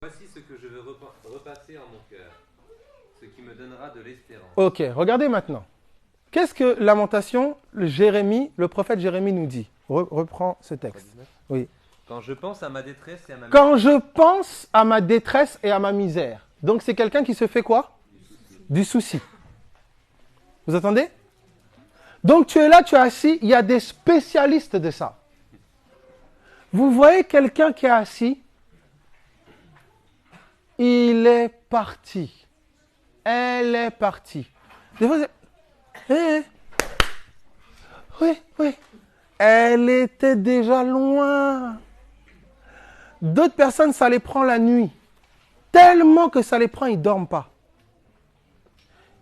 Voici ce que je veux repasser en mon cœur, ce qui me donnera de l'espérance. Ok, regardez maintenant. Qu'est-ce que Lamentation, le prophète Jérémie nous dit? Reprends ce texte. Oui. Quand je pense à ma détresse et à ma Quand je pense à ma détresse et à ma misère. Donc c'est quelqu'un qui se fait quoi? Du souci. Vous entendez? Donc tu es là, tu es assis, il y a des spécialistes de ça. Vous voyez quelqu'un qui est assis, il est parti. Elle est partie. Des fois, oui. Elle était déjà loin. D'autres personnes, ça les prend la nuit. Tellement que ça les prend, ils ne dorment pas.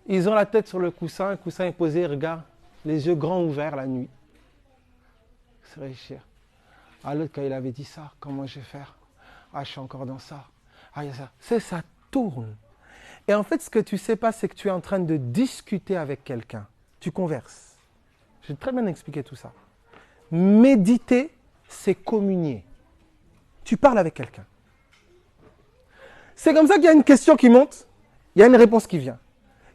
Ils ont la tête sur le coussin est posé, regarde, les yeux grands ouverts la nuit. C'est réussir. Ah, l'autre, quand il avait dit ça, comment je vais faire? Ah, je suis encore dans ça. Ah, il y a ça. Ça tourne. Et en fait, ce que tu ne sais pas, c'est que tu es en train de discuter avec quelqu'un. Tu converses. J'ai très bien expliqué tout ça. Méditer, c'est communier. Tu parles avec quelqu'un. C'est comme ça qu'il y a une question qui monte, il y a une réponse qui vient.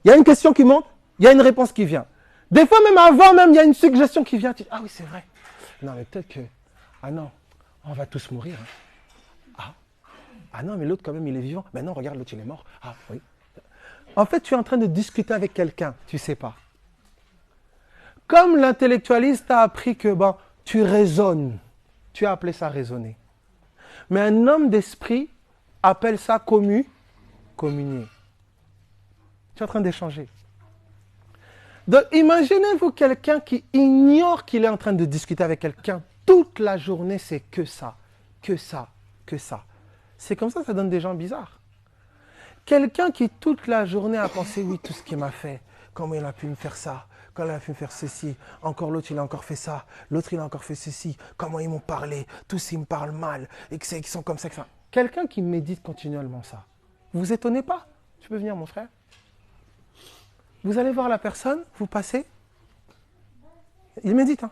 Il y a une question qui monte, il y a une réponse qui vient. Des fois, même avant, il y a une suggestion qui vient. Tu dis, ah oui, c'est vrai. Non, mais peut-être que... Ah non, on va tous mourir. Hein. Ah non, mais l'autre, quand même, il est vivant. Mais non, regarde, l'autre, il est mort. Ah oui. En fait, tu es en train de discuter avec quelqu'un, tu ne sais pas. Comme l'intellectualiste a appris que tu raisonnes, tu as appelé ça raisonner. Mais un homme d'esprit appelle ça communier. Tu es en train d'échanger. Donc, imaginez-vous quelqu'un qui ignore qu'il est en train de discuter avec quelqu'un. Toute la journée, c'est que ça, que ça, que ça. C'est comme ça donne des gens bizarres. Quelqu'un qui toute la journée a pensé, oui, tout ce qu'il m'a fait, comment il a pu me faire ça, comment il a pu me faire ceci, encore l'autre, il a encore fait ça, l'autre, il a encore fait ceci, comment ils m'ont parlé, tous, ils me parlent mal, et qu'ils sont comme ça, que ça. Quelqu'un qui médite continuellement ça, vous vous étonnez pas? Tu peux venir, mon frère? Vous allez voir la personne, vous passez, il médite. Hein.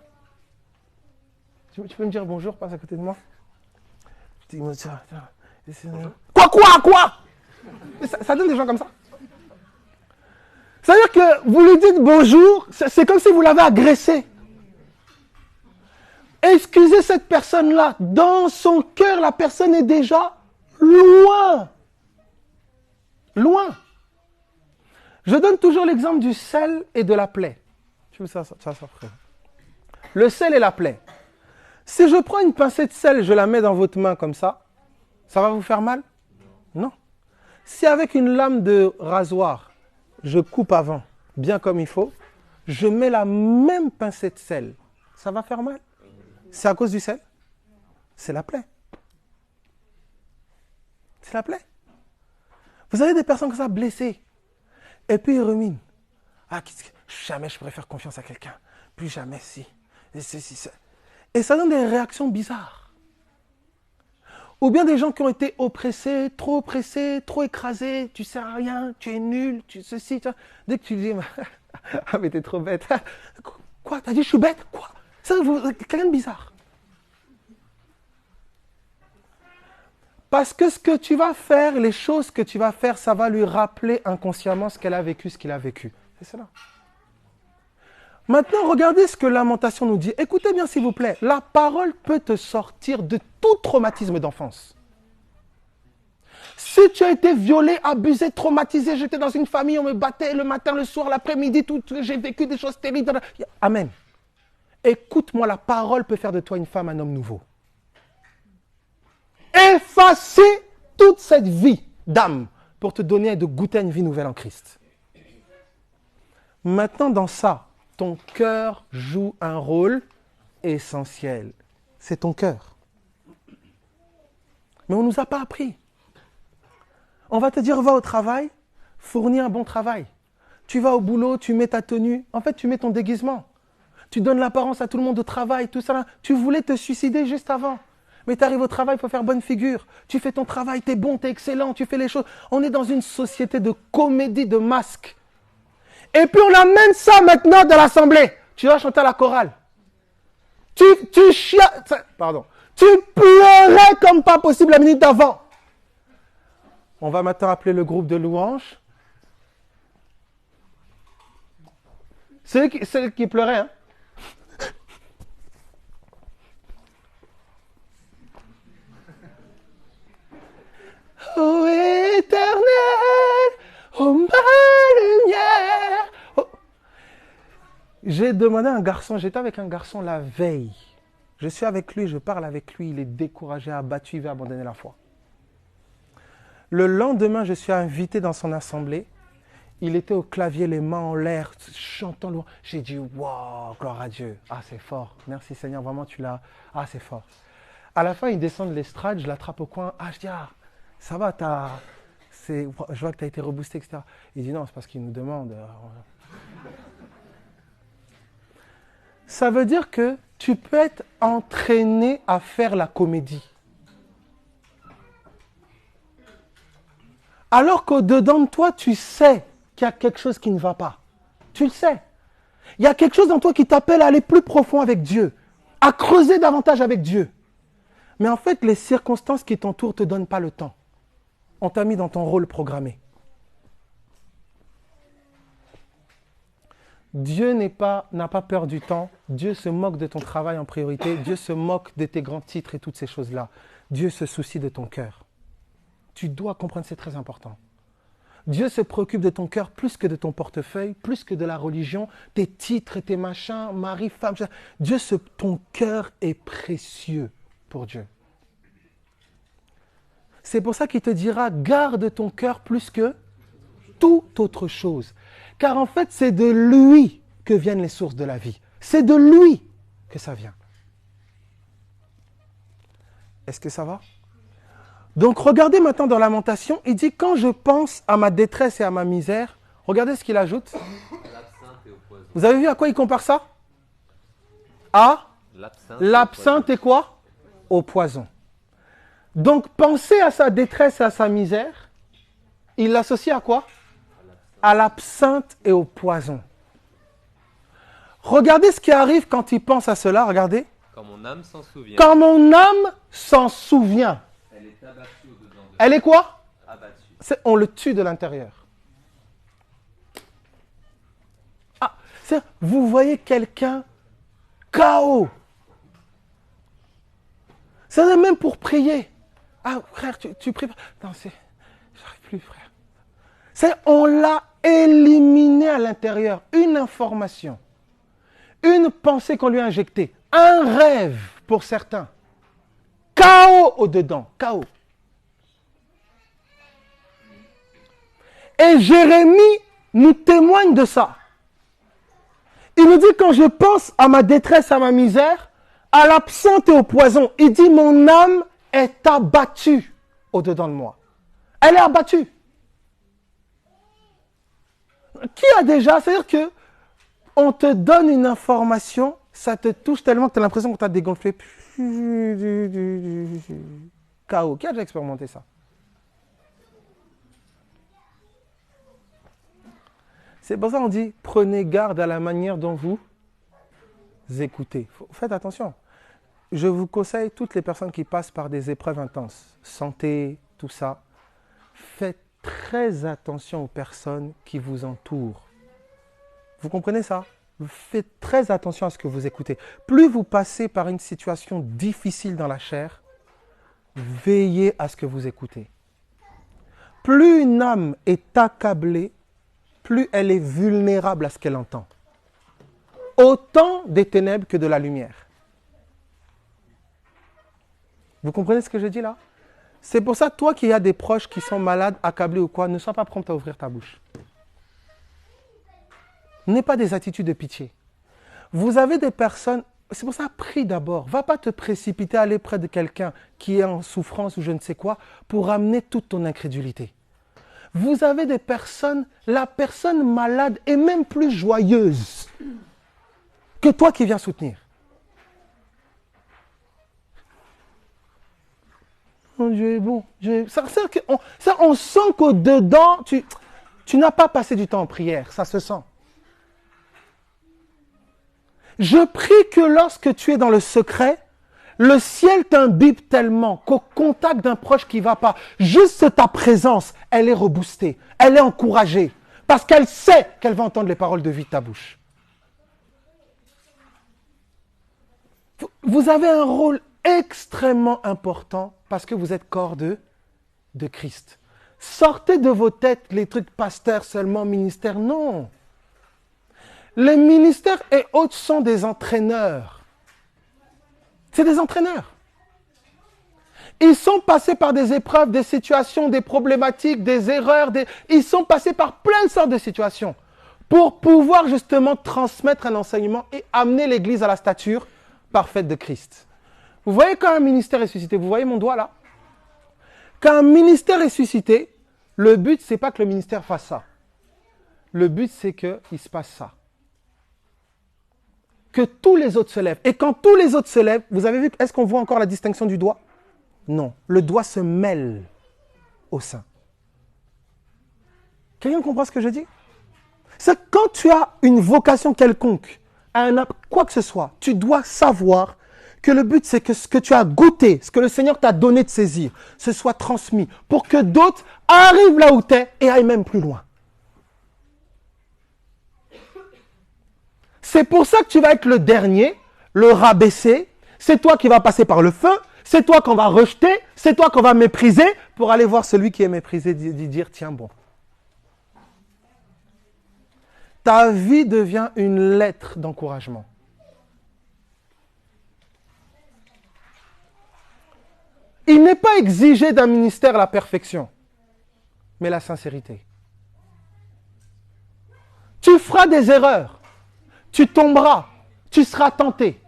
Tu peux me dire bonjour, passe à côté de moi. Quoi? Ça donne des gens comme ça. C'est-à-dire que vous lui dites bonjour, c'est comme si vous l'avez agressé. Excusez cette personne-là. Dans son cœur, la personne est déjà loin. Loin. Je donne toujours l'exemple du sel et de la plaie. Tu veux ça, frère. Le sel et la plaie. Si je prends une pincée de sel et je la mets dans votre main comme ça va vous faire mal? Non. Si avec une lame de rasoir, je coupe avant, bien comme il faut, je mets la même pincée de sel, ça va faire mal? C'est à cause du sel? C'est la plaie. C'est la plaie. Vous avez des personnes comme ça blessées. Et puis ils ruminent. Ah, jamais je pourrais faire confiance à quelqu'un. Plus jamais si. Et ça donne des réactions bizarres. Ou bien des gens qui ont été oppressés, trop écrasés, tu ne sers à rien, tu es nul, ceci. Dès que tu dis, ah mais t'es trop bête. Quoi? T'as dit je suis bête? Quoi? C'est quelqu'un de bizarre. Parce que ce que tu vas faire, les choses que tu vas faire, ça va lui rappeler inconsciemment ce qu'elle a vécu, ce qu'il a vécu. C'est cela. Maintenant, regardez ce que Lamentation nous dit. Écoutez bien, s'il vous plaît. La parole peut te sortir de tout traumatisme d'enfance. Si tu as été violé, abusé, traumatisé, j'étais dans une famille, on me battait le matin, le soir, l'après-midi, j'ai vécu des choses terribles. Amen. Écoute-moi, la parole peut faire de toi une femme, un homme nouveau. Effacer toute cette vie d'âme pour te donner et de goûter à une vie nouvelle en Christ. Maintenant, dans ça, ton cœur joue un rôle essentiel. C'est ton cœur. Mais on ne nous a pas appris. On va te dire, va au travail, fournis un bon travail. Tu vas au boulot, tu mets ta tenue. En fait, tu mets ton déguisement. Tu donnes l'apparence à tout le monde au travail, tout ça. Tu voulais te suicider juste avant. Mais tu arrives au travail, il faut faire bonne figure. Tu fais ton travail, tu es bon, tu es excellent, tu fais les choses. On est dans une société de comédie, de masques. Et puis on amène ça maintenant dans l'assemblée. Tu vas chanter à la chorale. Tu pleurais comme pas possible la minute d'avant. On va maintenant appeler le groupe de louanges. Ceux qui pleuraient, hein? Ô Éternel, ô ma lumière. Oh. J'ai demandé à un garçon, j'étais avec un garçon la veille. Je suis avec lui, je parle avec lui, il est découragé, abattu, il veut abandonner la foi. Le lendemain, je suis invité dans son assemblée. Il était au clavier, les mains en l'air, chantant loin. J'ai dit, waouh, gloire à Dieu. Ah, c'est fort. Merci Seigneur, vraiment tu l'as. Ah, c'est fort. À la fin, il descend de l'estrade, je l'attrape au coin. Ah, je dis, ah, ça va, je vois que tu as été reboosté, etc. Il dit, non, c'est parce qu'il nous demande. Ça veut dire que tu peux être entraîné à faire la comédie. Alors qu'au-dedans de toi, tu sais qu'il y a quelque chose qui ne va pas. Tu le sais. Il y a quelque chose dans toi qui t'appelle à aller plus profond avec Dieu, à creuser davantage avec Dieu. Mais en fait, les circonstances qui t'entourent ne te donnent pas le temps. On t'a mis dans ton rôle programmé. Dieu n'a pas peur du temps. Dieu se moque de ton travail en priorité. Dieu se moque de tes grands titres et toutes ces choses-là. Dieu se soucie de ton cœur. Tu dois comprendre, c'est très important. Dieu se préoccupe de ton cœur plus que de ton portefeuille, plus que de la religion, tes titres, tes machins, mari, femme. Ton cœur est précieux pour Dieu. C'est pour ça qu'il te dira, garde ton cœur plus que toute autre chose. Car en fait, c'est de lui que viennent les sources de la vie. C'est de lui que ça vient. Est-ce que ça va? Donc, regardez maintenant dans Lamentation, il dit, quand je pense à ma détresse et à ma misère, regardez ce qu'il ajoute. L'absinthe et au poison. Vous avez vu à quoi il compare ça? À l'absinthe et quoi? Au poison. Donc, penser à sa détresse et à sa misère, il l'associe à quoi? À l'absinthe et au poison. Regardez ce qui arrive quand il pense à cela, regardez. Quand mon âme s'en souvient. Quand mon âme s'en souvient. Elle est abattue au-dedans de Elle est quoi? abattue. On le tue de l'intérieur. Ah, vous voyez quelqu'un KO. C'est même pour prier. Ah, frère, tu pries pas. Non, j'arrive plus, frère. On l'a éliminé à l'intérieur. Une information. Une pensée qu'on lui a injectée. Un rêve pour certains. KO au-dedans. KO. Et Jérémie nous témoigne de ça. Il nous dit, quand je pense à ma détresse, à ma misère, à l'absinthe et au poison, il dit, mon âme est abattue au-dedans de moi. Elle est abattue. Qui a déjà, c'est-à-dire que on te donne une information, ça te touche tellement que tu as l'impression qu'on t'a dégonflé. KO. Qui a déjà expérimenté ça? C'est pour ça qu'on dit, prenez garde à la manière dont vous écoutez. Faites attention. Je vous conseille, toutes les personnes qui passent par des épreuves intenses, santé, tout ça, faites très attention aux personnes qui vous entourent. Vous comprenez ça? Faites très attention à ce que vous écoutez. Plus vous passez par une situation difficile dans la chair, veillez à ce que vous écoutez. Plus une âme est accablée, plus elle est vulnérable à ce qu'elle entend. Autant des ténèbres que de la lumière. Vous comprenez ce que je dis là? C'est pour ça, toi qui as des proches qui sont malades, accablés ou quoi, ne sois pas prompt à ouvrir ta bouche. N'aie pas des attitudes de pitié. Vous avez des personnes, c'est pour ça, prie d'abord. Va pas te précipiter à aller près de quelqu'un qui est en souffrance ou je ne sais quoi pour amener toute ton incrédulité. Vous avez des personnes, la personne malade est même plus joyeuse que toi qui viens soutenir. Oh, Dieu est bon. On sent qu'au-dedans, tu n'as pas passé du temps en prière. Ça se sent. Je prie que lorsque tu es dans le secret, Le ciel t'imbibe tellement qu'au contact d'un proche qui ne va pas, juste ta présence, elle est reboostée, elle est encouragée. Parce qu'elle sait qu'elle va entendre les paroles de vie de ta bouche. Vous avez un rôle extrêmement important parce que vous êtes corps de Christ. Sortez de vos têtes les trucs pasteur seulement, ministère. Non. Les ministères et autres sont des entraîneurs. C'est des entraîneurs. Ils sont passés par des épreuves, des situations, des problématiques, des erreurs. Ils sont passés par plein de sortes de situations pour pouvoir justement transmettre un enseignement et amener l'Église à la stature parfaite de Christ. Vous voyez quand un ministère est suscité, vous voyez mon doigt là? Quand un ministère est suscité, le but, ce n'est pas que le ministère fasse ça. Le but, c'est qu'il se passe ça. Que tous les autres se lèvent. Et quand tous les autres se lèvent, vous avez vu, est-ce qu'on voit encore la distinction du doigt? Non. Le doigt se mêle au sein. Quelqu'un comprend ce que je dis? C'est quand tu as une vocation quelconque, quoi que ce soit, tu dois savoir que le but, c'est que ce que tu as goûté, ce que le Seigneur t'a donné de saisir, ce soit transmis pour que d'autres arrivent là où tu es et aillent même plus loin. C'est pour ça que tu vas être le dernier, le rabaisser. C'est toi qui vas passer par le feu. C'est toi qu'on va rejeter. C'est toi qu'on va mépriser pour aller voir celui qui est méprisé et dire tiens bon. Ta vie devient une lettre d'encouragement. Il n'est pas exigé d'un ministère la perfection, mais la sincérité. Tu feras des erreurs. Tu tomberas, tu seras tenté.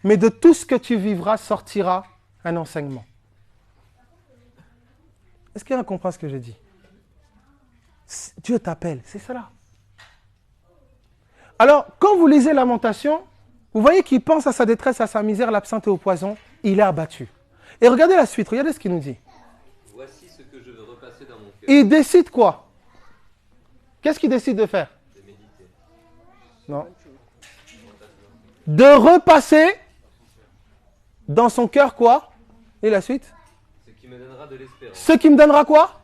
Mais de tout ce que tu vivras sortira un enseignement. Est-ce qu'il y a un comprend ce que je dis? Dieu t'appelle, c'est cela. Alors, quand vous lisez Lamentation, vous voyez qu'il pense à sa détresse, à sa misère, l'absente et au poison. Il est abattu. Et regardez la suite, regardez ce qu'il nous dit. Voici ce que je veux repasser dans mon cœur. Il décide quoi? Qu'est-ce qu'il décide de faire? De méditer. Non. De repasser dans son cœur quoi? Et la suite? Ce qui me donnera de l'espérance. Ce qui me donnera quoi?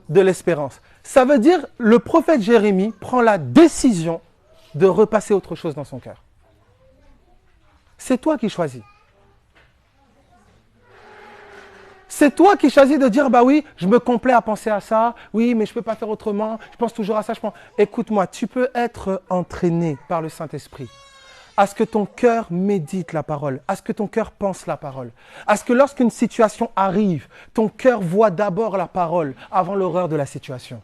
De l'espérance. Ça veut dire, le prophète Jérémie prend la décision de repasser autre chose dans son cœur. C'est toi qui choisis. C'est toi qui choisis de dire, bah oui, je me complais à penser à ça, oui, mais je ne peux pas faire autrement, je pense toujours à ça. Écoute-moi, tu peux être entraîné par le Saint-Esprit à ce que ton cœur médite la parole, à ce que ton cœur pense la parole, à ce que lorsqu'une situation arrive, ton cœur voit d'abord la parole avant l'horreur de la situation.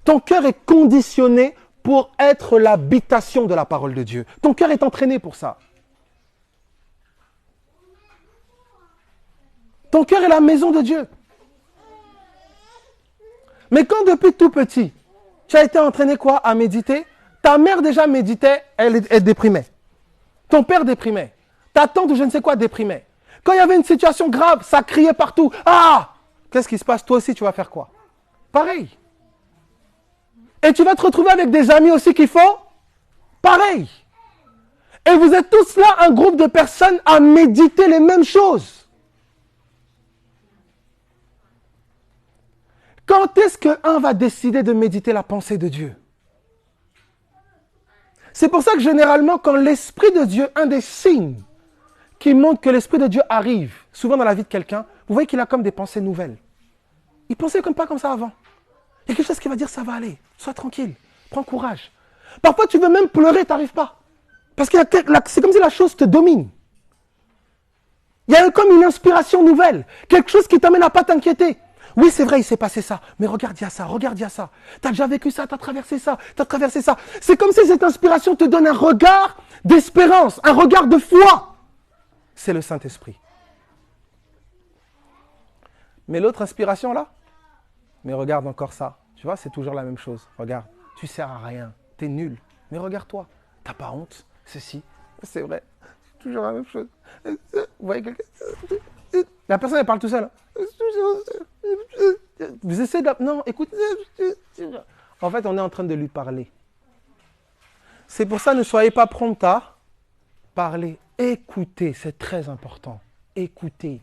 Ton cœur est conditionné pour être l'habitation de la parole de Dieu. Ton cœur est entraîné pour ça. Ton cœur est la maison de Dieu. Mais quand depuis tout petit, tu as été entraîné quoi? À méditer. Ta mère déjà méditait, elle déprimait. Ton père déprimait. Ta tante ou je ne sais quoi déprimait. Quand il y avait une situation grave, ça criait partout. Ah! Qu'est-ce qui se passe? Toi aussi, tu vas faire quoi? Pareil. Et tu vas te retrouver avec des amis aussi qui font pareil. Et vous êtes tous là, un groupe de personnes à méditer les mêmes choses. Quand est-ce qu'un va décider de méditer la pensée de Dieu? C'est pour ça que généralement, quand l'Esprit de Dieu, un des signes qui montre que l'Esprit de Dieu arrive, souvent dans la vie de quelqu'un, vous voyez qu'il a comme des pensées nouvelles. Il pensait pas comme ça avant. Il y a quelque chose qui va dire, ça va aller, sois tranquille, prends courage. Parfois, tu veux même pleurer, tu n'arrives pas. Parce que c'est comme si la chose te domine. Il y a comme une inspiration nouvelle, quelque chose qui t'amène à ne pas t'inquiéter. Oui, c'est vrai, il s'est passé ça. Mais regarde, il y a ça, regarde, il y a ça. Tu as déjà vécu ça, tu as traversé ça, tu as traversé ça. C'est comme si cette inspiration te donne un regard d'espérance, un regard de foi. C'est le Saint-Esprit. Mais l'autre inspiration là, mais regarde encore ça. Tu vois, c'est toujours la même chose. Regarde, tu sers à rien, tu es nul. Mais regarde-toi, tu n'as pas honte, ceci. C'est vrai, toujours la même chose. Vous voyez quelqu'un? La personne, elle parle tout seul. Vous essayez de... Non, écoute. En fait, on est en train de lui parler. C'est pour ça, ne soyez pas prompts à parler, écoutez, c'est très important. Écoutez.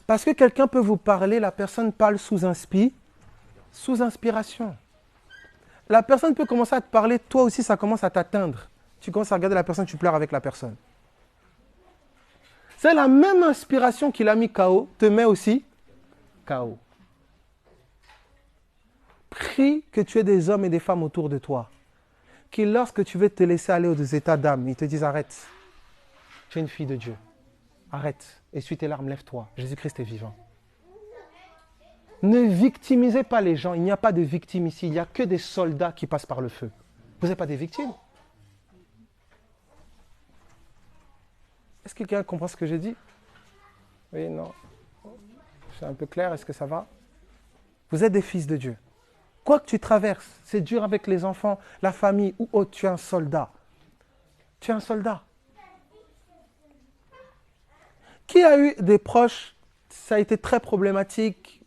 Parce que quelqu'un peut vous parler, la personne parle sous inspiration. La personne peut commencer à te parler, toi aussi ça commence à t'atteindre. Tu commences à regarder la personne, tu pleures avec la personne. C'est la même inspiration qu'il a mis KO, te met aussi KO. Prie que tu aies des hommes et des femmes autour de toi, qui lorsque tu veux te laisser aller aux états d'âme, ils te disent arrête, tu es une fille de Dieu, arrête, essuie tes larmes, lève-toi, Jésus-Christ est vivant. Ne victimisez pas les gens, il n'y a pas de victimes ici, il n'y a que des soldats qui passent par le feu. Vous n'êtes pas des victimes. Est-ce que quelqu'un comprend ce que j'ai dit? Oui, non. C'est un peu clair, est-ce que ça va? Vous êtes des fils de Dieu. Quoi que tu traverses, c'est dur avec les enfants, la famille ou autre, tu es un soldat. Tu es un soldat. Qui a eu des proches, ça a été très problématique,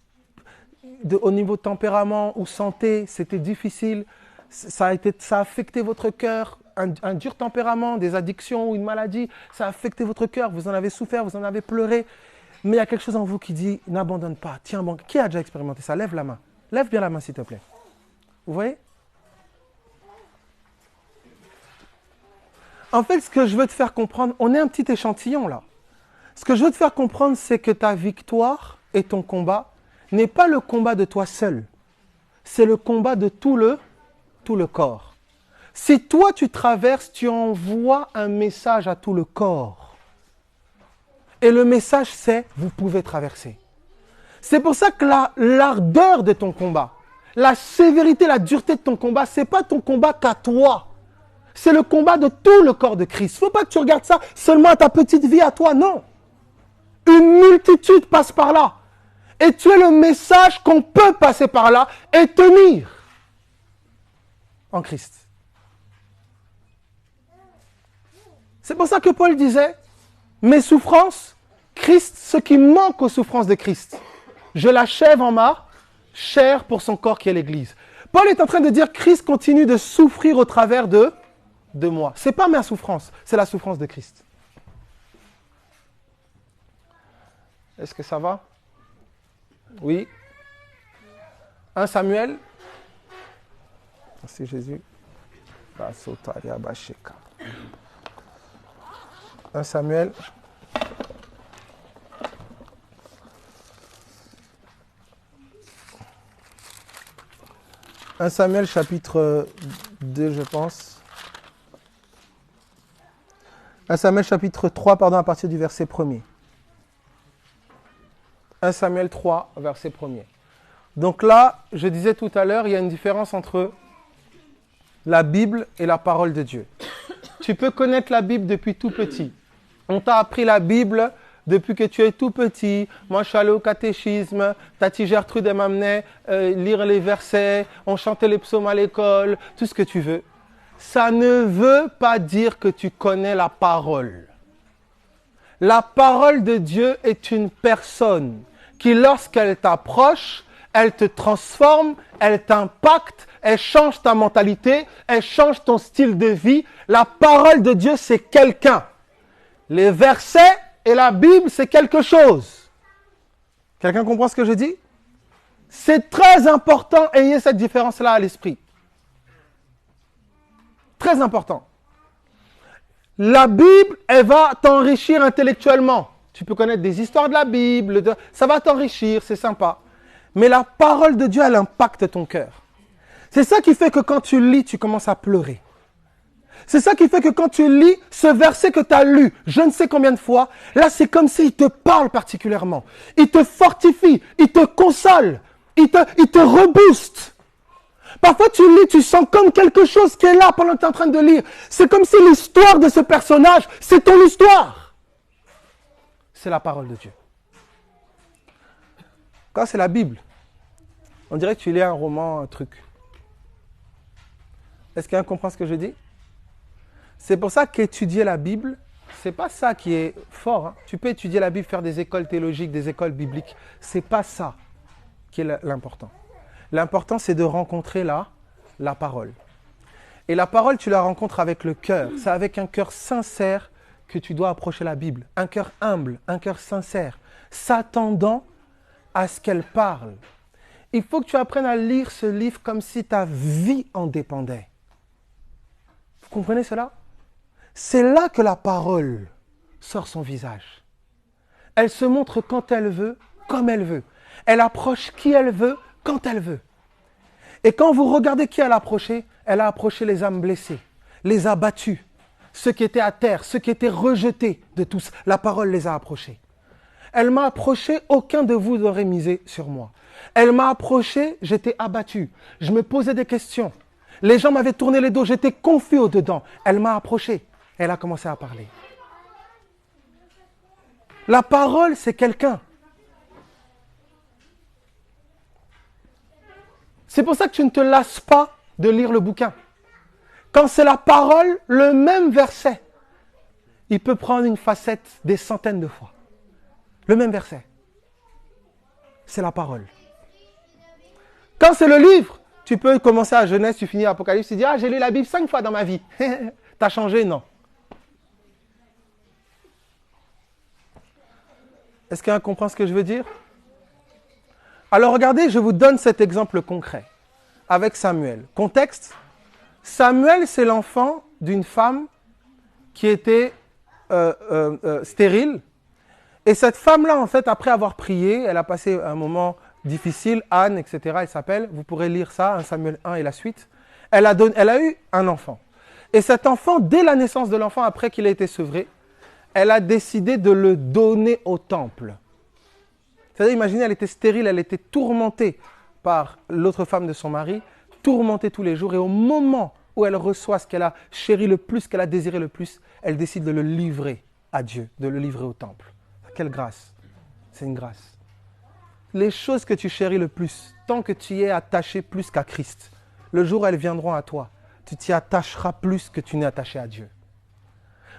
au niveau tempérament ou santé, c'était difficile, ça a affecté votre cœur, un dur tempérament, des addictions ou une maladie, ça a affecté votre cœur, vous en avez souffert, vous en avez pleuré, mais il y a quelque chose en vous qui dit, n'abandonne pas, tiens bon. Qui a déjà expérimenté ça? Lève la main. Lève bien la main s'il te plaît. Vous voyez? En fait, ce que je veux te faire comprendre, on est un petit échantillon là. Ce que je veux te faire comprendre, c'est que ta victoire et ton combat n'est pas le combat de toi seul. C'est le combat de tout le corps. Si toi tu traverses, tu envoies un message à tout le corps. Et le message c'est, vous pouvez traverser. C'est pour ça que l'ardeur de ton combat, la sévérité, la dureté de ton combat, ce n'est pas ton combat qu'à toi. C'est le combat de tout le corps de Christ. Il ne faut pas que tu regardes ça seulement à ta petite vie, à toi, non. Une multitude passe par là. Et tu es le message qu'on peut passer par là et tenir en Christ. C'est pour ça que Paul disait, mes souffrances, Christ, ce qui manque aux souffrances de Christ, je l'achève en ma chair pour son corps qui est l'Église. Paul est en train de dire, Christ continue de souffrir au travers de moi. Ce n'est pas ma souffrance, c'est la souffrance de Christ. Est-ce que ça va? Oui. 1 Samuel. Merci Jésus. 1 Samuel. « 1 Samuel chapitre 2, je pense. 1 Samuel chapitre 3, pardon, à partir du verset 1er. 1 Samuel 3, verset 1er. Donc là, je disais tout à l'heure, il y a une différence entre la Bible et la parole de Dieu. Tu peux connaître la Bible depuis tout petit. On t'a appris la Bible depuis que tu es tout petit. Moi, je suis allé au catéchisme. Tati Gertrude m'amenait lire les versets. On chantait les psaumes à l'école. Tout ce que tu veux. Ça ne veut pas dire que tu connais la parole. La parole de Dieu est une personne qui, lorsqu'elle t'approche, elle te transforme, elle t'impacte, elle change ta mentalité, elle change ton style de vie. La parole de Dieu, c'est quelqu'un. Les versets et la Bible, c'est quelque chose. Quelqu'un comprend ce que je dis? C'est très important, ayez cette différence-là à l'esprit. Très important. La Bible, elle va t'enrichir intellectuellement. Tu peux connaître des histoires de la Bible, ça va t'enrichir, c'est sympa. Mais la parole de Dieu, elle impacte ton cœur. C'est ça qui fait que quand tu lis, tu commences à pleurer. C'est ça qui fait que quand tu lis ce verset que tu as lu, je ne sais combien de fois, là c'est comme s'il te parle particulièrement. Il te fortifie, il te console, il te rebooste. Parfois tu lis, tu sens comme quelque chose qui est là pendant que tu es en train de lire. C'est comme si l'histoire de ce personnage, c'est ton histoire. C'est la parole de Dieu. Quand c'est la Bible, on dirait que tu lis un roman, un truc. Est-ce qu'un comprend ce que je dis? C'est pour ça qu'étudier la Bible, c'est pas ça qui est fort. Hein. Tu peux étudier la Bible, faire des écoles théologiques, des écoles bibliques. C'est pas ça qui est l'important. L'important, c'est de rencontrer la parole. Et la parole, tu la rencontres avec le cœur. C'est avec un cœur sincère que tu dois approcher la Bible. Un cœur humble, un cœur sincère, s'attendant à ce qu'elle parle. Il faut que tu apprennes à lire ce livre comme si ta vie en dépendait. Vous comprenez cela? C'est là que la parole sort son visage. Elle se montre quand elle veut, comme elle veut. Elle approche qui elle veut, quand elle veut. Et quand vous regardez qui elle a approché les âmes blessées, les abattus, ceux qui étaient à terre, ceux qui étaient rejetés de tous. La parole les a approchés. Elle m'a approché, aucun de vous n'aurait misé sur moi. Elle m'a approché, j'étais abattu. Je me posais des questions. Les gens m'avaient tourné les dos, j'étais confus au-dedans. Elle m'a approché, elle a commencé à parler. La parole, c'est quelqu'un. C'est pour ça que tu ne te lasses pas de lire le bouquin. Quand c'est la parole, le même verset, il peut prendre une facette des centaines de fois. Le même verset. C'est la parole. Quand c'est le livre, tu peux commencer à Genèse, tu finis à Apocalypse, tu dis « Ah, j'ai lu la Bible 5 fois dans ma vie. » T'as changé? Non. Est-ce qu'un comprend ce que je veux dire? Alors regardez, je vous donne cet exemple concret avec Samuel. Contexte, Samuel, c'est l'enfant d'une femme qui était stérile. Et cette femme-là, en fait, après avoir prié, elle a passé un moment difficile, Anne, etc., elle s'appelle, vous pourrez lire ça, 1 Samuel 1 et la suite. Elle a eu un enfant. Et cet enfant, dès la naissance de l'enfant, après qu'il ait été sevré, elle a décidé de le donner au temple. C'est-à-dire, imaginez, elle était stérile, elle était tourmentée par l'autre femme de son mari, tourmentée tous les jours. Et au moment où elle reçoit ce qu'elle a chéri le plus, qu'elle a désiré le plus, elle décide de le livrer à Dieu, de le livrer au temple. Quelle grâce! C'est une grâce. Les choses que tu chéris le plus, tant que tu y es attaché plus qu'à Christ, le jour où elles viendront à toi, tu t'y attacheras plus que tu n'es attaché à Dieu.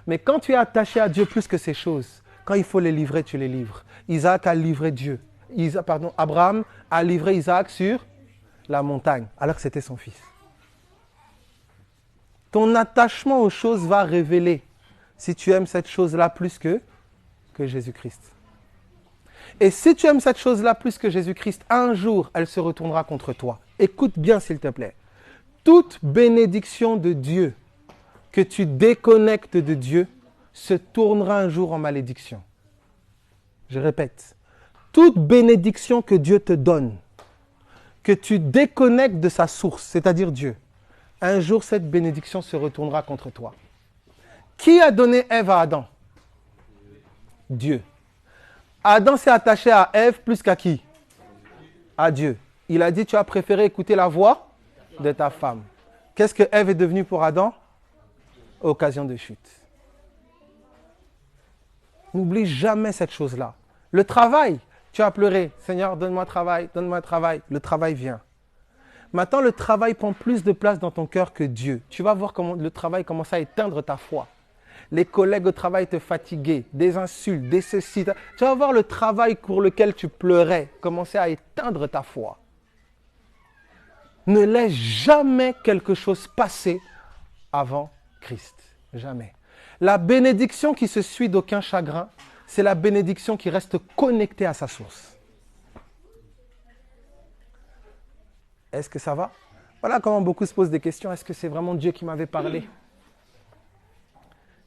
Mais quand tu es attaché à Dieu plus que ces choses, quand il faut les livrer, tu les livres. Isaac a livré Dieu. Abraham a livré Isaac sur la montagne, alors que c'était son fils. Ton attachement aux choses va révéler si tu aimes cette chose-là plus que Jésus-Christ. Et si tu aimes cette chose-là plus que Jésus-Christ, un jour, elle se retournera contre toi. Écoute bien, s'il te plaît. Toute bénédiction de Dieu que tu déconnectes de Dieu se tournera un jour en malédiction. Je répète. Toute bénédiction que Dieu te donne, que tu déconnectes de sa source, c'est-à-dire Dieu, un jour, cette bénédiction se retournera contre toi. Qui a donné Ève à Adam? Dieu. Adam s'est attaché à Ève plus qu'à qui? À Dieu. Il a dit, tu as préféré écouter la voix de ta femme. Qu'est-ce que Ève est devenue pour Adam? Occasion de chute. N'oublie jamais cette chose-là. Le travail, tu as pleuré. Seigneur, donne-moi travail, donne-moi travail. Le travail vient. Maintenant, le travail prend plus de place dans ton cœur que Dieu. Tu vas voir comment le travail commence à éteindre ta foi. Les collègues au travail te fatiguaient, des insultes, des ceci. Tu vas voir le travail pour lequel tu pleurais commencer à éteindre ta foi. Ne laisse jamais quelque chose passer avant Christ. Jamais. La bénédiction qui se suit d'aucun chagrin, c'est la bénédiction qui reste connectée à sa source. Est-ce que ça va? Voilà comment beaucoup se posent des questions. Est-ce que c'est vraiment Dieu qui m'avait parlé?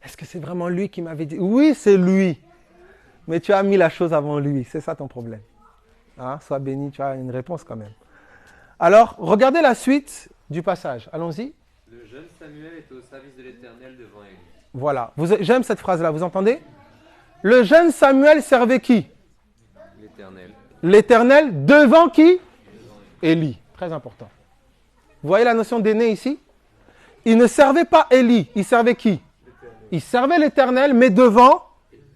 Est-ce que c'est vraiment lui qui m'avait dit? Oui, c'est lui. Mais tu as mis la chose avant lui. C'est ça ton problème. Hein? Sois béni, tu as une réponse quand même. Alors, regardez la suite du passage. Allons-y. Le jeune Samuel était au service de l'Éternel devant Élie. Voilà. J'aime cette phrase-là. Vous entendez? Le jeune Samuel servait qui? L'Éternel. L'Éternel devant qui? Élie. Très important. Vous voyez la notion d'aîné ici? Il ne servait pas Élie. Il servait qui? Il servait l'Éternel, mais devant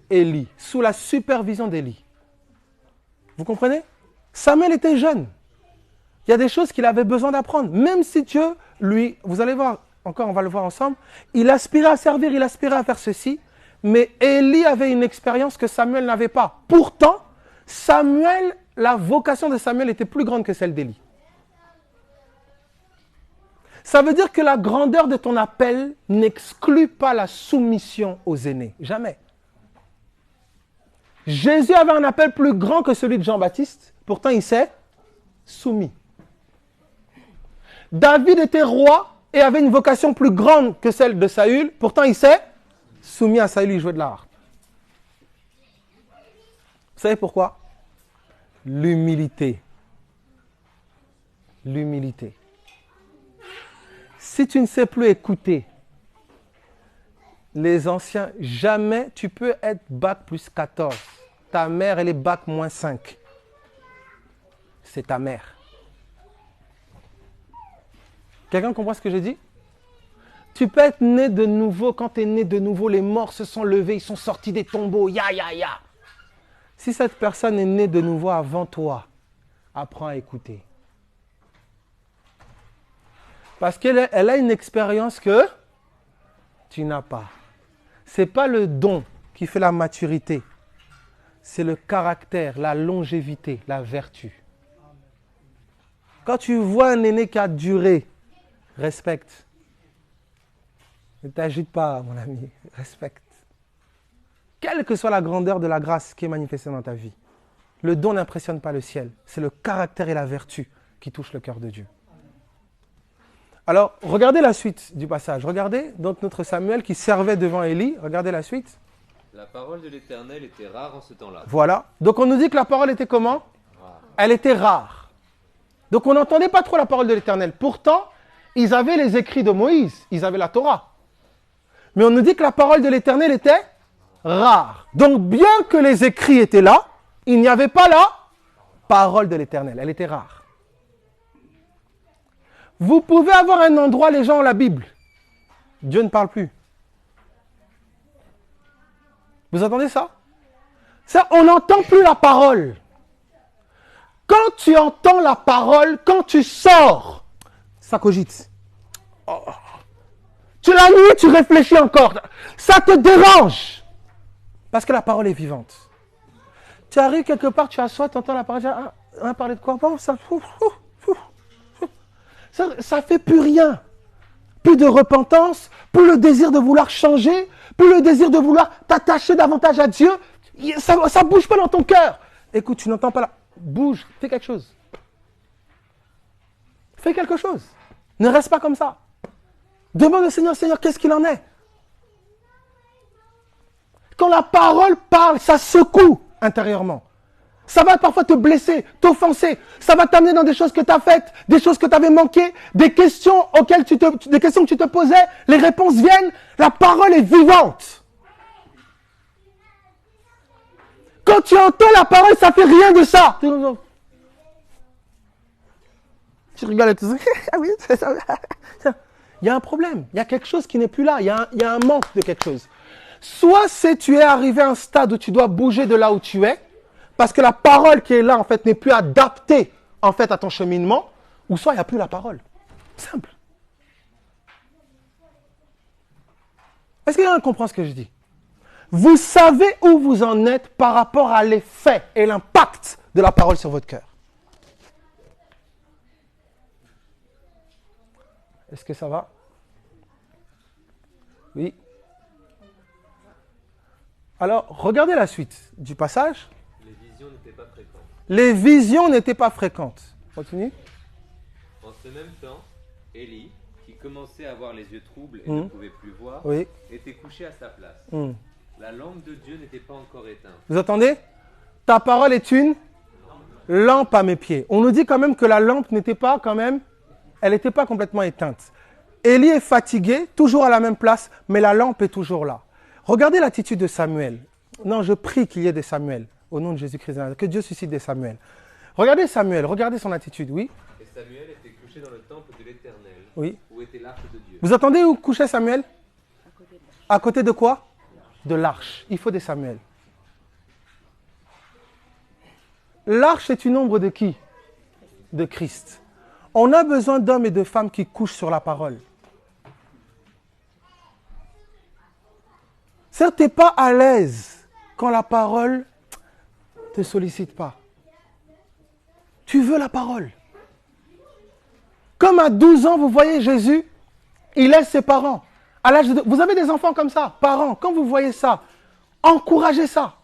Élie, sous la supervision d'Élie. Vous comprenez? Samuel était jeune. Il y a des choses qu'il avait besoin d'apprendre. Même si Dieu, lui, vous allez voir, encore on va le voir ensemble, il aspirait à servir, il aspirait à faire ceci, mais Élie avait une expérience que Samuel n'avait pas. Pourtant, la vocation de Samuel était plus grande que celle d'Élie. Ça veut dire que la grandeur de ton appel n'exclut pas la soumission aux aînés. Jamais. Jésus avait un appel plus grand que celui de Jean-Baptiste. Pourtant, il s'est soumis. David était roi et avait une vocation plus grande que celle de Saül. Pourtant, il s'est soumis à Saül, il jouait de la harpe. Vous savez pourquoi? L'humilité. L'humilité. Si tu ne sais plus écouter les anciens, jamais tu peux être bac plus 14. Ta mère, elle est bac moins 5. C'est ta mère. Quelqu'un comprend ce que je dis? Tu peux être né de nouveau. Quand tu es né de nouveau, les morts se sont levés, ils sont sortis des tombeaux. Ya, ya, ya. Si cette personne est née de nouveau avant toi, apprends à écouter. Parce qu'elle a une expérience que tu n'as pas. Ce n'est pas le don qui fait la maturité. C'est le caractère, la longévité, la vertu. Quand tu vois un aîné qui a duré, respecte. Ne t'agite pas, mon ami. Respecte. Quelle que soit la grandeur de la grâce qui est manifestée dans ta vie, le don n'impressionne pas le ciel. C'est le caractère et la vertu qui touchent le cœur de Dieu. Alors, regardez la suite du passage. Regardez donc notre Samuel qui servait devant Élie. Regardez la suite. La parole de l'Éternel était rare en ce temps-là. Voilà. Donc on nous dit que la parole était comment? Rare. Elle était rare. Donc on n'entendait pas trop la parole de l'Éternel. Pourtant, ils avaient les écrits de Moïse. Ils avaient la Torah. Mais on nous dit que la parole de l'Éternel était rare. Donc bien que les écrits étaient là, il n'y avait pas la parole de l'Éternel. Elle était rare. Vous pouvez avoir un endroit, les gens ont la Bible. Dieu ne parle plus. Vous entendez ça? Ça, on n'entend plus la parole. Quand tu entends la parole, quand tu sors, ça cogite. Oh. Tu la nuit, tu réfléchis encore. Ça te dérange. Parce que la parole est vivante. Tu arrives quelque part, tu assois, tu entends la parole. On a parlé de quoi? Bon, ça fait plus rien. Plus de repentance, plus le désir de vouloir changer, plus le désir de vouloir t'attacher davantage à Dieu. Ça ne bouge pas dans ton cœur. Écoute, tu n'entends pas là. Bouge, fais quelque chose. Fais quelque chose. Ne reste pas comme ça. Demande au Seigneur, Seigneur, qu'est-ce qu'il en est? Quand la parole parle, ça secoue intérieurement. Ça va parfois te blesser, t'offenser. Ça va t'amener dans des choses que tu as faites, des choses que tu avais manquées, des questions des questions que tu te posais. Les réponses viennent. La parole est vivante. Quand tu entends la parole, ça ne fait rien de ça. Tu rigoles et tu dis, ah oui, c'est ça. Il y a un problème. Il y a quelque chose qui n'est plus là. Il y a un manque de quelque chose. Soit tu es arrivé à un stade où tu dois bouger de là où tu es, parce que la parole qui est là, en fait, n'est plus adaptée, en fait, à ton cheminement, ou soit il n'y a plus la parole. Simple. Est-ce que quelqu'un comprend ce que je dis? Vous savez où vous en êtes par rapport à l'effet et l'impact de la parole sur votre cœur. Est-ce que ça va? Oui. Alors, regardez la suite du passage. Les visions n'étaient pas fréquentes. Les visions n'étaient pas fréquentes. Continue. En ce même temps, Élie, qui commençait à avoir les yeux troubles et ne pouvait plus voir, était couché à sa place. La lampe de Dieu n'était pas encore éteinte. Vous entendez? Ta parole est une lampe à mes pieds. On nous dit quand même que la lampe n'était pas quand même, elle n'était pas complètement éteinte. Élie est fatigué, toujours à la même place, mais la lampe est toujours là. Regardez l'attitude de Samuel. Non, je prie qu'il y ait des Samuel, au nom de Jésus-Christ. Que Dieu suscite des Samuel. Regardez Samuel, regardez son attitude, oui. Et Samuel était couché dans le temple de l'Éternel, oui. Où était l'arche de Dieu. Vous attendez où couchait Samuel? À côté de quoi? De l'arche. Il faut des Samuel. L'arche est une ombre de qui? De Christ. On a besoin d'hommes et de femmes qui couchent sur la parole. Certes, tu n'es pas à l'aise quand la parole ne te sollicite pas. Tu veux la parole. Comme à 12 ans, vous voyez Jésus, il laisse ses parents. À l'âge de... Vous avez des enfants comme ça, parents, quand vous voyez ça, encouragez ça.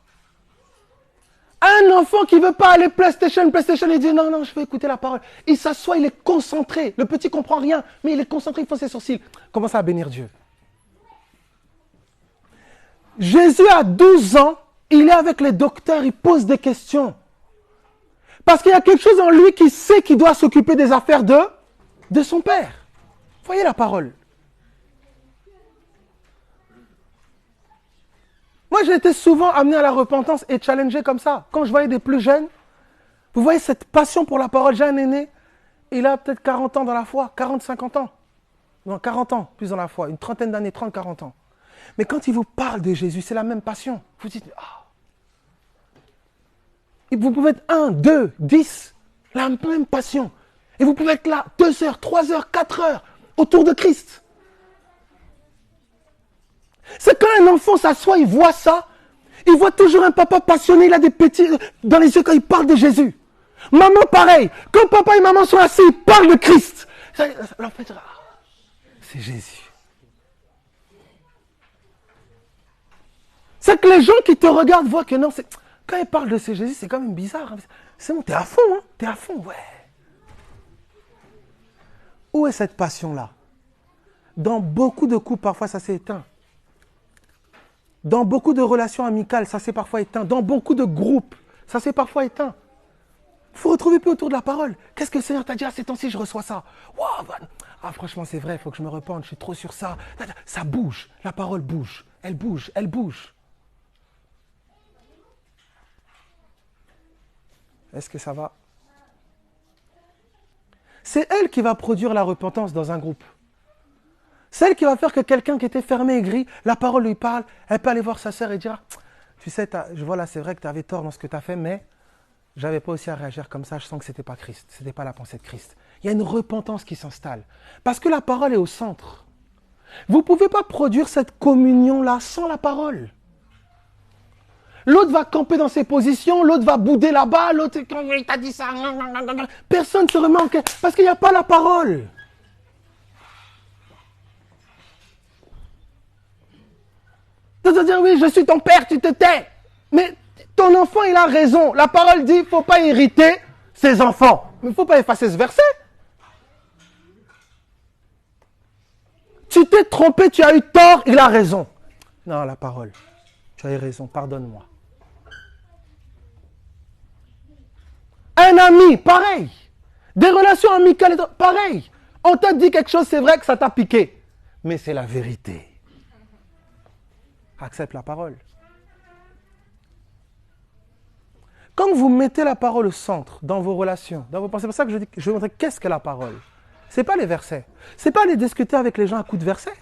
Un enfant qui ne veut pas aller PlayStation, il dit non, non, je veux écouter la parole. Il s'assoit, il est concentré. Le petit ne comprend rien, mais il est concentré, il fait ses sourcils. Commence à bénir Dieu. Jésus a 12 ans, il est avec les docteurs, il pose des questions. Parce qu'il y a quelque chose en lui qui sait qu'il doit s'occuper des affaires de son père. Voyez la parole. Moi, j'ai été souvent amené à la repentance et challengé comme ça. Quand je voyais des plus jeunes, vous voyez cette passion pour la parole. J'ai un aîné, il a peut-être 40 ans dans la foi, 40, 50 ans. Non, 40 ans plus dans la foi, une trentaine d'années, 30, 40 ans. Mais quand il vous parle de Jésus, c'est la même passion. Vous dites, ah. Et vous pouvez être 1, 2, 10, la même passion. Et vous pouvez être là 2 heures, 3 heures, 4 heures, autour de Christ. C'est quand un enfant s'assoit, il voit ça, il voit toujours un papa passionné, il a des petits dans les yeux quand il parle de Jésus. Maman, pareil, quand papa et maman sont assis, ils parlent de Christ. L'enfant dit, c'est Jésus. C'est que les gens qui te regardent voient que non, quand ils parlent de ce Jésus, c'est quand même bizarre. C'est bon, t'es à fond, hein, t'es à fond, ouais. Où est cette passion-là? Dans beaucoup de couples, parfois, ça s'est éteint. Dans beaucoup de relations amicales, ça s'est parfois éteint. Dans beaucoup de groupes, ça s'est parfois éteint. Il faut retrouver plus autour de la parole. Qu'est-ce que le Seigneur t'a dit? Ah, ces temps-ci, je reçois ça. Wow, ah, franchement, c'est vrai, il faut que je me repente, je suis trop sur ça. Ça bouge, la parole bouge. Elle bouge, elle bouge. Est-ce que ça va? C'est elle qui va produire la repentance dans un groupe. Celle qui va faire que quelqu'un qui était fermé et gris, la parole lui parle, elle peut aller voir sa sœur et dire, tu sais, je vois là, c'est vrai que tu avais tort dans ce que tu as fait, mais je n'avais pas aussi à réagir comme ça, je sens que ce n'était pas Christ, ce n'était pas la pensée de Christ. Il y a une repentance qui s'installe, parce que la parole est au centre. Vous ne pouvez pas produire cette communion-là sans la parole. L'autre va camper dans ses positions, l'autre va bouder là-bas, l'autre, il t'a dit ça, personne ne se remet en question, parce qu'il n'y a pas la parole. Tu vas dire, oui, je suis ton père, tu te tais. Mais ton enfant, il a raison. La parole dit, il ne faut pas irriter ses enfants. Mais il ne faut pas effacer ce verset. Tu t'es trompé, tu as eu tort, il a raison. Non, la parole. Tu as eu raison, pardonne-moi. Un ami, pareil. Des relations amicales, pareil. On t'a dit quelque chose, c'est vrai que ça t'a piqué. Mais c'est la vérité. Accepte la parole. Quand vous mettez la parole au centre dans vos relations, dans vos pensées, c'est pour ça que je dis, je vais vous montrer qu'est-ce que la parole. Ce n'est pas les versets. Ce n'est pas aller discuter avec les gens à coups de versets.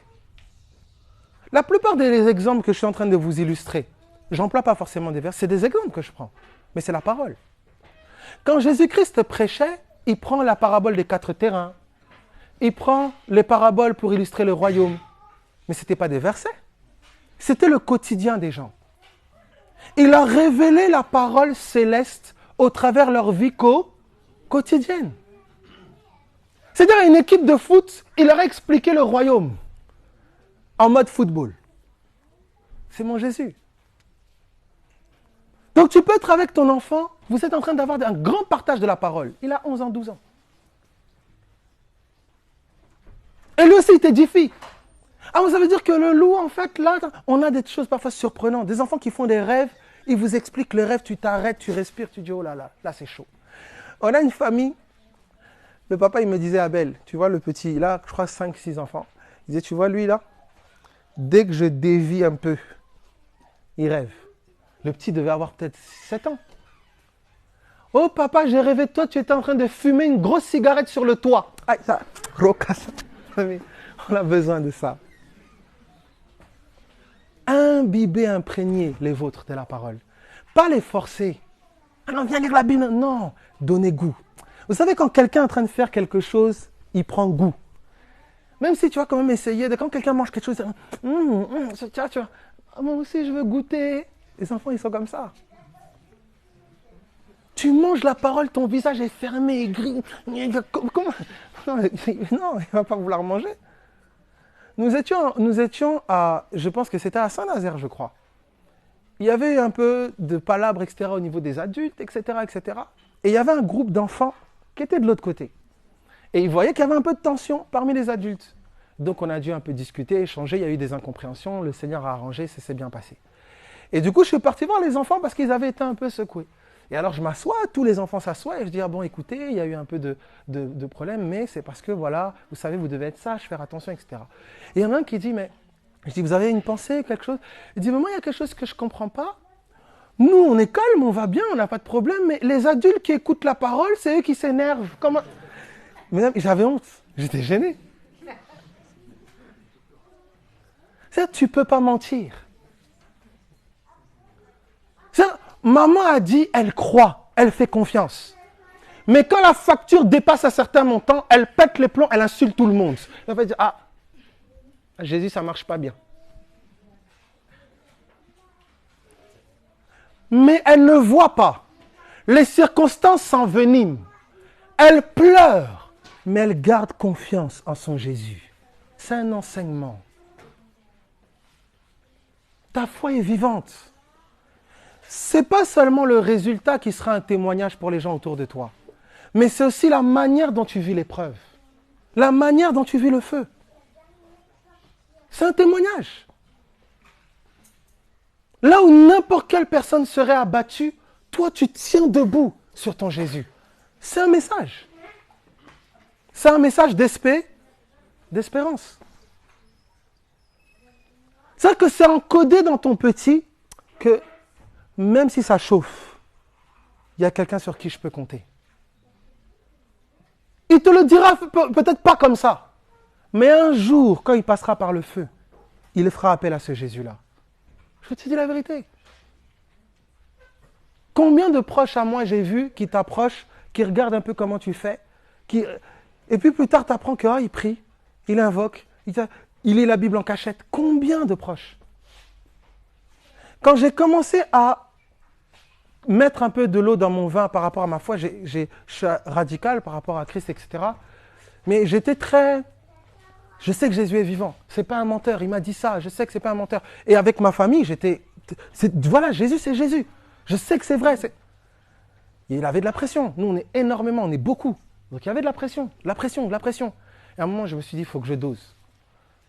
La plupart des exemples que je suis en train de vous illustrer, j'emploie pas forcément des versets, c'est des exemples que je prends. Mais c'est la parole. Quand Jésus-Christ prêchait, il prend la parabole des 4 terrains. Il prend les paraboles pour illustrer le royaume. Mais ce n'était pas des versets. C'était le quotidien des gens. Il a révélé la parole céleste au travers de leur vie quotidienne. C'est-à-dire à une équipe de foot, il leur a expliqué le royaume en mode football. C'est mon Jésus. Donc tu peux être avec ton enfant, vous êtes en train d'avoir un grand partage de la parole. Il a 11 ans, 12 ans. Et lui aussi, il t'édifie. Ah, ça veut dire que le loup, en fait, là, on a des choses parfois surprenantes. Des enfants qui font des rêves, ils vous expliquent le rêve, tu t'arrêtes, tu respires, tu dis, oh là là, là c'est chaud. On a une famille, le papa, il me disait, Abel, tu vois le petit, là, je crois 5-6 enfants. Il disait, tu vois lui là, dès que je dévie un peu, il rêve. Le petit devait avoir peut-être 7 ans. Oh papa, j'ai rêvé de toi, tu étais en train de fumer une grosse cigarette sur le toit. Ah, ça, rocasse. On a besoin de ça. Imbibez, imprégner les vôtres de la parole. Pas les forcer. Ah non, viens lire la Bible. Non, donnez goût. Vous savez, quand quelqu'un est en train de faire quelque chose, il prend goût. Même si tu vas quand même essayer, quand quelqu'un mange quelque chose, tu vois, moi aussi je veux goûter. Les enfants, ils sont comme ça. Tu manges la parole, ton visage est fermé, gris. Comment? Non, il ne va pas vouloir manger. Nous étions à, je pense que c'était à Saint-Nazaire, je crois. Il y avait un peu de palabres, etc., au niveau des adultes, etc., etc. Et il y avait un groupe d'enfants qui était de l'autre côté. Et ils voyaient qu'il y avait un peu de tension parmi les adultes. Donc on a dû un peu discuter, échanger, il y a eu des incompréhensions, le Seigneur a arrangé, ça s'est bien passé. Et du coup, je suis parti voir les enfants parce qu'ils avaient été un peu secoués. Et alors je m'assois, tous les enfants s'assoient et je dis, ah bon, écoutez, il y a eu un peu de problème, mais c'est parce que, voilà, vous savez, vous devez être sage, faire attention, etc. Et il y en a un qui dit, mais, je dis, vous avez une pensée, quelque chose? Il dit, mais moi, il y a quelque chose que je ne comprends pas. Nous, on est calme, on va bien, on n'a pas de problème, mais les adultes qui écoutent la parole, c'est eux qui s'énervent. Comment... Mais j'avais honte, j'étais gêné. C'est-à-dire, tu ne peux pas mentir. Maman a dit, elle croit, elle fait confiance. Mais quand la facture dépasse un certain montant, elle pète les plombs, elle insulte tout le monde. Elle va dire, ah, Jésus, ça ne marche pas bien. Mais elle ne voit pas. Les circonstances s'enveniment. Elle pleure, mais elle garde confiance en son Jésus. C'est un enseignement. Ta foi est vivante. Ce n'est pas seulement le résultat qui sera un témoignage pour les gens autour de toi, mais c'est aussi la manière dont tu vis l'épreuve, la manière dont tu vis le feu. C'est un témoignage. Là où n'importe quelle personne serait abattue, toi tu tiens debout sur ton Jésus. C'est un message. C'est un message d'espérance. C'est-à-dire que c'est encodé dans ton petit que même si ça chauffe, il y a quelqu'un sur qui je peux compter. Il te le dira peut-être pas comme ça, mais un jour, quand il passera par le feu, il fera appel à ce Jésus-là. Je te dis la vérité. Combien de proches à moi j'ai vu qui t'approchent, qui regardent un peu comment tu fais, et puis plus tard tu apprends qu'il prie, il invoque, il lit la Bible en cachette. Combien de proches? Quand j'ai commencé à mettre un peu de l'eau dans mon vin par rapport à ma foi, je suis radical par rapport à Christ, etc. Mais j'étais très... Je sais que Jésus est vivant, c'est pas un menteur, il m'a dit ça, je sais que c'est pas un menteur. Et avec ma famille, voilà, Jésus c'est Jésus. Je sais que c'est vrai. Il avait de la pression. Nous, on est énormément, on est beaucoup. Donc il y avait de la pression, de la pression. Et à un moment, je me suis dit, il faut que je dose.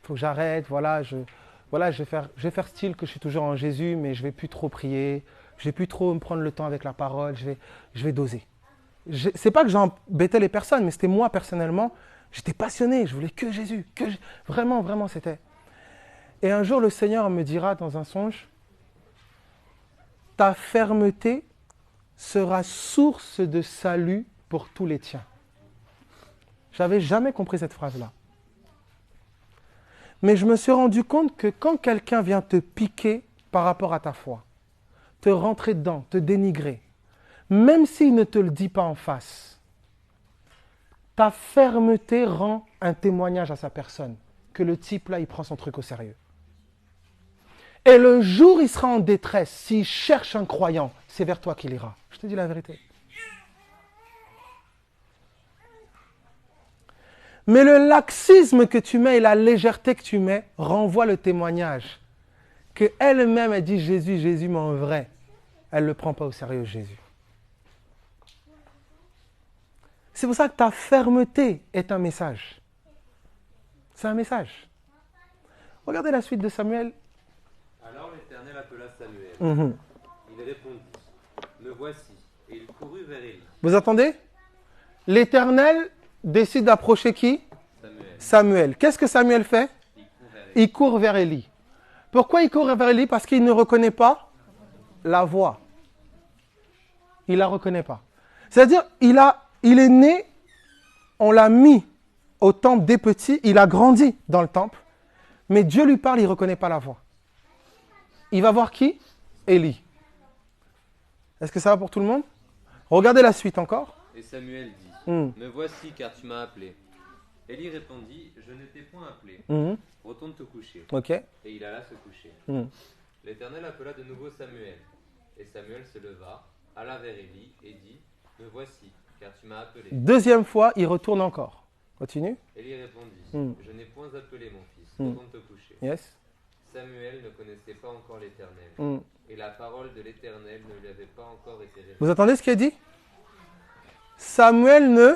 Il faut que j'arrête, je vais faire style que je suis toujours en Jésus, mais je ne vais plus trop prier, je ne vais plus trop me prendre le temps avec la parole, je vais doser. C'est pas que j'embêtais les personnes, mais c'était moi personnellement, j'étais passionné, je voulais que Jésus, vraiment, vraiment c'était. Et un jour, le Seigneur me dira dans un songe, ta fermeté sera source de salut pour tous les tiens. Je n'avais jamais compris cette phrase-là. Mais je me suis rendu compte que quand quelqu'un vient te piquer par rapport à ta foi, te rentrer dedans, te dénigrer, même s'il ne te le dit pas en face, ta fermeté rend un témoignage à sa personne, que le type là, il prend son truc au sérieux. Et le jour où il sera en détresse, s'il cherche un croyant, c'est vers toi qu'il ira. Je te dis la vérité. Mais le laxisme que tu mets et la légèreté que tu mets renvoient le témoignage qu'elle-même, elle dit Jésus, Jésus, mais en vrai, elle ne le prend pas au sérieux, Jésus. C'est pour ça que ta fermeté est un message. C'est un message. Regardez la suite de Samuel. Alors l'Éternel appela Samuel. Il répondit, me voici, et il courut vers Élie. Vous entendez? L'Éternel décide d'approcher qui? Samuel. Qu'est-ce que Samuel fait? Il court vers Élie. Pourquoi il court vers Élie? Parce qu'il ne reconnaît pas la voix. Il ne la reconnaît pas. C'est-à-dire, il est né, on l'a mis au temple des petits, il a grandi dans le temple, mais Dieu lui parle, il ne reconnaît pas la voix. Il va voir qui? Élie. Est-ce que ça va pour tout le monde? Regardez la suite encore. Et Samuel dit, me voici car tu m'as appelé. Élie répondit, je ne t'ai point appelé. Retourne te coucher. Okay. Et il alla se coucher. L'Éternel appela de nouveau Samuel. Et Samuel se leva alla vers Élie et dit, me voici, car tu m'as appelé. Deuxième fois, il retourne encore. Continue. Élie répondit, je n'ai point appelé mon fils, retourne te coucher. Yes. Samuel ne connaissait pas encore l'Éternel, et la parole de l'Éternel ne lui avait pas encore été révélée. Vous entendez ce qu'il dit? Samuel ne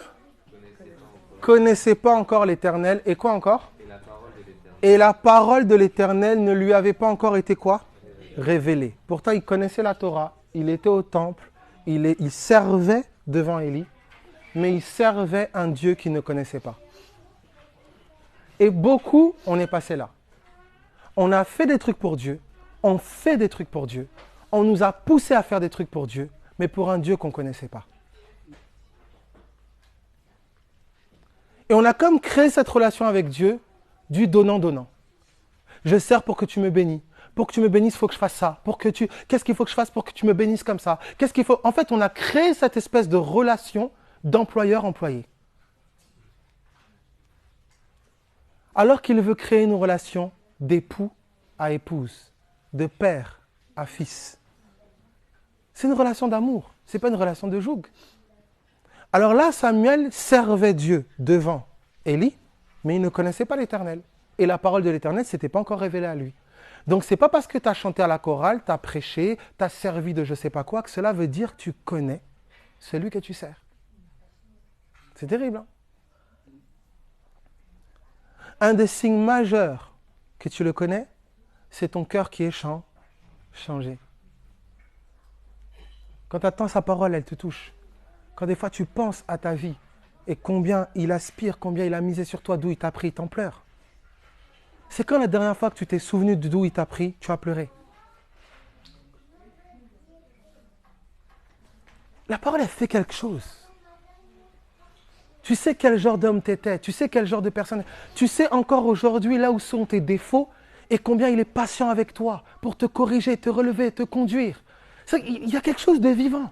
connaissait pas encore l'Éternel, et quoi encore? Et la parole de l'Éternel ne lui avait pas encore été quoi? Révélée. Pourtant, il connaissait la Torah, il était au temple, il servait devant Élie, mais il servait un Dieu qu'il ne connaissait pas. Et beaucoup, on est passé là. On a fait des trucs pour Dieu, on fait des trucs pour Dieu, on nous a poussé à faire des trucs pour Dieu, mais pour un Dieu qu'on ne connaissait pas. Et on a comme créé cette relation avec Dieu du donnant-donnant. Je sers pour que tu me bénisses. Pour que tu me bénisses, il faut que je fasse ça. Qu'est-ce qu'il faut que je fasse pour que tu me bénisses comme ça? En fait, on a créé cette espèce de relation d'employeur-employé. Alors qu'il veut créer une relation d'époux à épouse, de père à fils. C'est une relation d'amour, ce n'est pas une relation de joug. Alors là, Samuel servait Dieu devant Élie, mais il ne connaissait pas l'Éternel. Et la parole de l'Éternel ne s'était pas encore révélée à lui. Donc ce n'est pas parce que tu as chanté à la chorale, tu as prêché, tu as servi de je ne sais pas quoi, que cela veut dire que tu connais celui que tu sers. C'est terrible, hein? Un des signes majeurs que tu le connais, c'est ton cœur qui est changé. Quand tu attends sa parole, elle te touche. Quand des fois tu penses à ta vie et combien il aspire, combien il a misé sur toi, d'où il t'a pris, t'en pleures. C'est quand la dernière fois que tu t'es souvenu d'où il t'a pris, tu as pleuré. La parole, elle fait quelque chose. Tu sais quel genre d'homme tu étais, tu sais quel genre de personne. Tu sais encore aujourd'hui là où sont tes défauts et combien il est patient avec toi pour te corriger, te relever, te conduire. Il y a quelque chose de vivant.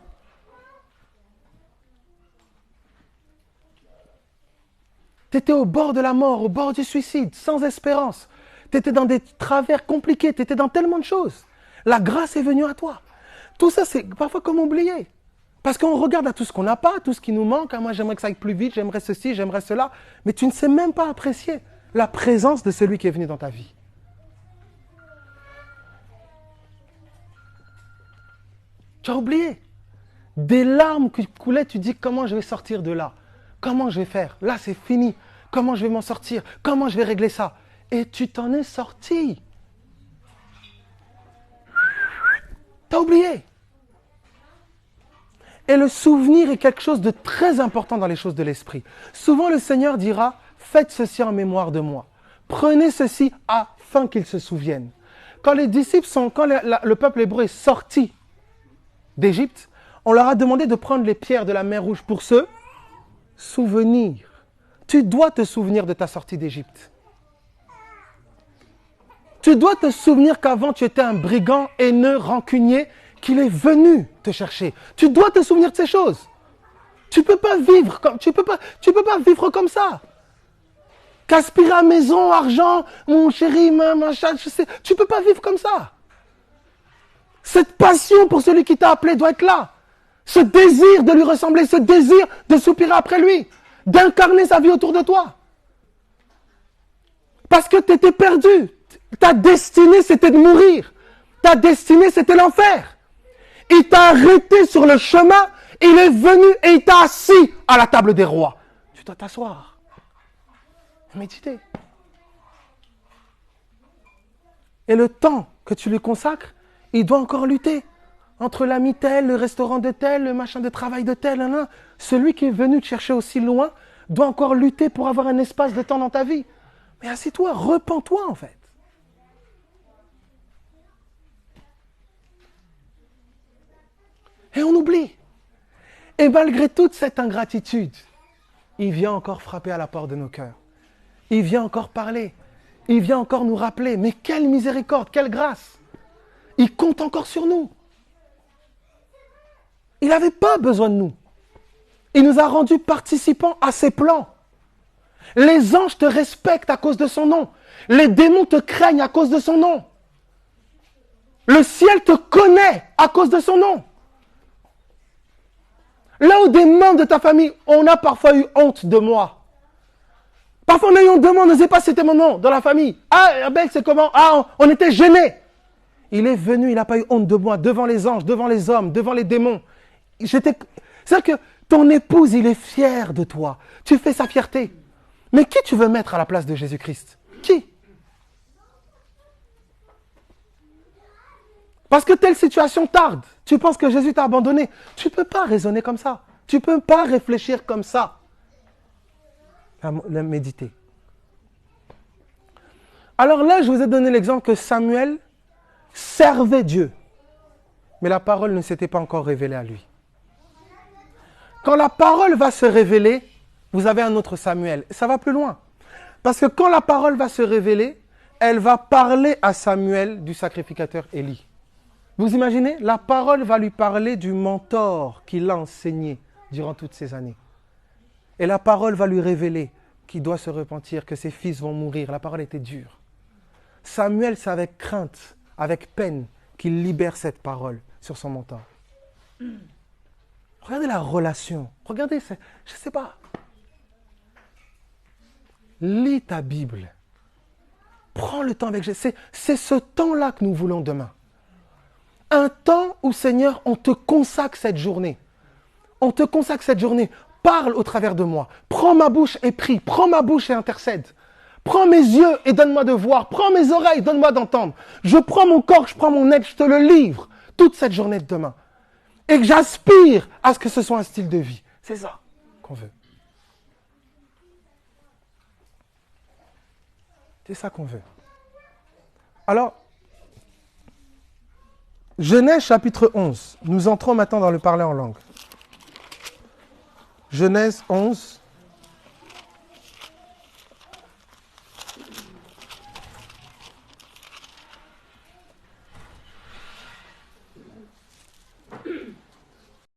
Tu étais au bord de la mort, au bord du suicide, sans espérance. Tu étais dans des travers compliqués, tu étais dans tellement de choses. La grâce est venue à toi. Tout ça, c'est parfois comme oublié. Parce qu'on regarde à tout ce qu'on n'a pas, tout ce qui nous manque. Ah, moi, j'aimerais que ça aille plus vite, j'aimerais ceci, j'aimerais cela. Mais tu ne sais même pas apprécier la présence de celui qui est venu dans ta vie. Tu as oublié. Des larmes qui coulaient, tu dis comment je vais sortir de là? Comment je vais faire? Là, c'est fini. Comment je vais m'en sortir? Comment je vais régler ça? Et tu t'en es sorti. Tu as oublié. Et le souvenir est quelque chose de très important dans les choses de l'esprit. Souvent, le Seigneur dira, faites ceci en mémoire de moi. Prenez ceci afin qu'ils se souviennent. Quand le peuple hébreu est sorti d'Égypte, on leur a demandé de prendre les pierres de la mer Rouge pour se souvenir. Tu dois te souvenir de ta sortie d'Égypte. Tu dois te souvenir qu'avant tu étais un brigand haineux, rancunier, qu'il est venu te chercher. Tu dois te souvenir de ces choses. Tu ne peux pas vivre comme ça. Qu'aspirer à maison, argent, mon chéri, machin, je sais. Tu ne peux pas vivre comme ça. Cette passion pour celui qui t'a appelé doit être là. Ce désir de lui ressembler, ce désir de soupirer après lui, d'incarner sa vie autour de toi. Parce que tu étais perdu. Ta destinée, c'était de mourir. Ta destinée, c'était l'enfer. Il t'a arrêté sur le chemin, il est venu et il t'a assis à la table des rois. Tu dois t'asseoir. Méditer. Et le temps que tu lui consacres, il doit encore lutter. Entre l'ami tel, le restaurant de tel, le machin de travail de tel, celui qui est venu te chercher aussi loin doit encore lutter pour avoir un espace de temps dans ta vie. Mais assieds-toi, repens-toi en fait. Et on oublie. Et malgré toute cette ingratitude, il vient encore frapper à la porte de nos cœurs. Il vient encore parler. Il vient encore nous rappeler. Mais quelle miséricorde, quelle grâce. Il compte encore sur nous. Il n'avait pas besoin de nous. Il nous a rendus participants à ses plans. Les anges te respectent à cause de son nom. Les démons te craignent à cause de son nom. Le ciel te connaît à cause de son nom. Là où des membres de ta famille, on a parfois eu honte de moi. Parfois on a eu honte de moi, on ne sait pas c'était mon nom dans la famille. Ah, Abel, c'est comment? Ah, on était gênés. Il est venu, il n'a pas eu honte de moi, devant les anges, devant les hommes, devant les démons. C'est-à-dire que ton épouse, il est fier de toi. Tu fais sa fierté. Mais qui tu veux mettre à la place de Jésus-Christ? Qui? Parce que telle situation tarde. Tu penses que Jésus t'a abandonné. Tu ne peux pas raisonner comme ça. Tu ne peux pas réfléchir comme ça. La méditer. Alors là, je vous ai donné l'exemple que Samuel servait Dieu. Mais la parole ne s'était pas encore révélée à lui. Quand la parole va se révéler, vous avez un autre Samuel. Ça va plus loin. Parce que quand la parole va se révéler, elle va parler à Samuel du sacrificateur Élie. Vous imaginez? La parole va lui parler du mentor qu'il a enseigné durant toutes ces années. Et la parole va lui révéler qu'il doit se repentir, que ses fils vont mourir. La parole était dure. Samuel, c'est avec crainte, avec peine, qu'il libère cette parole sur son mentor. Regardez la relation. Regardez, je ne sais pas. Lis ta Bible. Prends le temps avec Jésus. C'est ce temps-là que nous voulons demain. Un temps où, Seigneur, on te consacre cette journée. On te consacre cette journée. Parle au travers de moi. Prends ma bouche et prie. Prends ma bouche et intercède. Prends mes yeux et donne-moi de voir. Prends mes oreilles, donne-moi d'entendre. Je prends mon corps, je prends mon être, je te le livre. Toute cette journée de demain. Et que j'aspire à ce que ce soit un style de vie. C'est ça qu'on veut. C'est ça qu'on veut. Alors, Genèse chapitre 11. Nous entrons maintenant dans le parler en langue. Genèse 11.